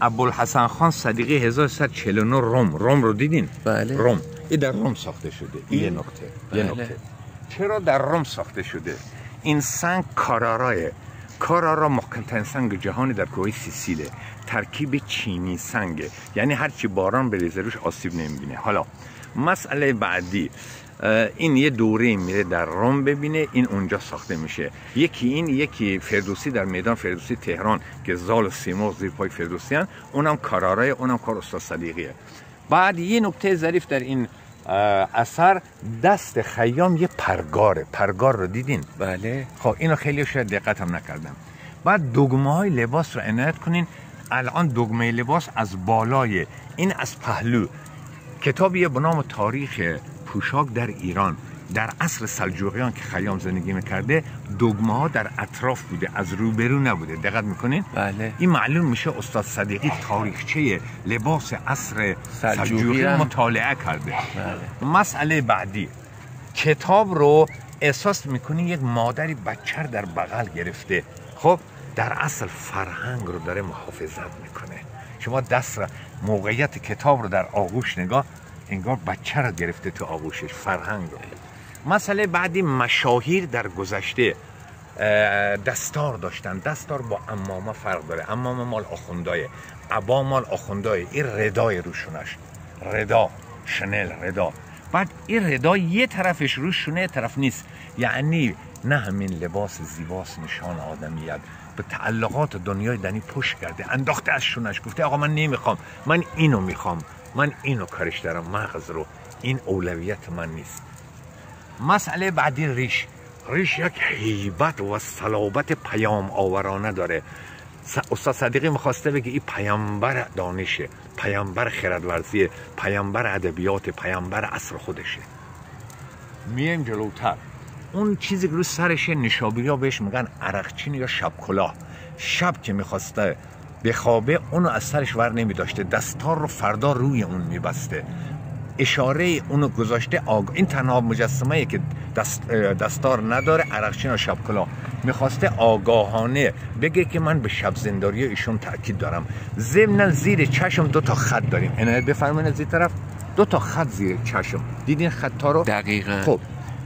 ابوالحسن خان صدیقی 1149 روم رو دیدین؟ بله. روم این در روم ساخته شده. یه نکته. بله. یه نکته. چرا در روم ساخته شده؟ این سنگ کارارا محکم‌ترین سنگ جهانی در کوه سیسیله، ترکیب چینی سنگه، یعنی هرچی باران بریزه روش آسیب نمیبینه. حالا مسئله بعدی، این یه دوره میره در روم ببینه، این اونجا ساخته میشه. یکی فردوسی در میدان فردوسی تهران که زال و سیمرغ زیر پای فردوسیان، اونم کارارای، اونم کار استاد صدیقیه. بعد یه نکته ظریف در این اثر، دست خیام یه پرگار رو دیدین؟ بله. خب اینو خیلی شاید دقت هم نکردم. بعد دگمه های لباس رو عنایت کنین. الان دگمه لباس از بالای، این از پهلو. کتابیه به نام تاریخ پوشاک در ایران در عصر سلجوقیان که خیام زندگی میکرده، دگمه ها در اطراف بوده، از روبرو نبوده. دقت میکنین؟ بله. این معلوم میشه استاد صدیقی تاریخچه لباس عصر سلجوقی مطالعه کرده. بله. مسئله بعدی، کتاب رو احساس میکنین یک مادری بچه در بغل گرفته. خب در اصل فرهنگ رو داره محافظت میکنه. شما دست را، موقعیت کتاب رو در آغوش نگاه، انگار بچه را گرفته تو آغوشش، فرهنگ رو. مسئله بعدی، مشاهیر در گذشته دستار داشتن. دستار با عمامه فرق داره. عمامه مال آخوندای، عبا مال آخوندای. این ردای روشونش، ردا، شنل ردا. بعد این ردا یه طرفش روشونه، طرف نیست. یعنی نه همین لباس زیباست نشان آدمیت، به تعلقات دنیای دنی پشت کرده، انداخته از شونش، گفته آقا من نمیخوام، من اینو میخوام، من اینو کارش دارم، مغز رو، این اولویت من نیست. مسئله بعدی، ریش یک هیبت و صلابت پیام آورانه داره. استاد صدیقی میخواسته بگه این پیامبر دانشه، پیامبر خردورزیه، پیامبر ادبیات، پیامبر عصر خودشه. میایم جلوتر، اون چیزی که رو سرشه نشابوریا بهش میگن عرقچین یا شب کلاه. شب که میخواسته بخوابه اونو از سرش ور نمیداشته، دستار رو فردا روی اون میبسته، اشاره اونو گذاشته. این تنها مجسمه که دستار نداره، عرقچین و شب کلاه. میخواسته آگاهانه بگه که من به شب زنداری ایشون تاکید دارم. ضمن زیر چشم 2 تا خط داریم، عنایت بفرمایید از این طرف، 2 تا خط زیر چشم، دیدین خطا رو؟ دقیقاً. خب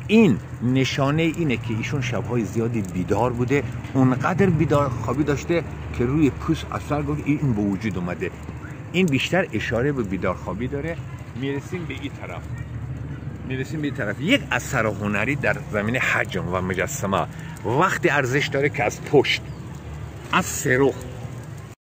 این نشانه اینه که ایشون شبهای زیادی بیدار بوده، اونقدر بیدار خوابی داشته که روی پوست اثر گذاشته، این به وجود اومده. این بیشتر اشاره به بیدار خوابی داره. میرسیم به این طرف. یک اثر هنری در زمینه حجم و مجسمه وقتی ارزش داره که از پشت، از سرخ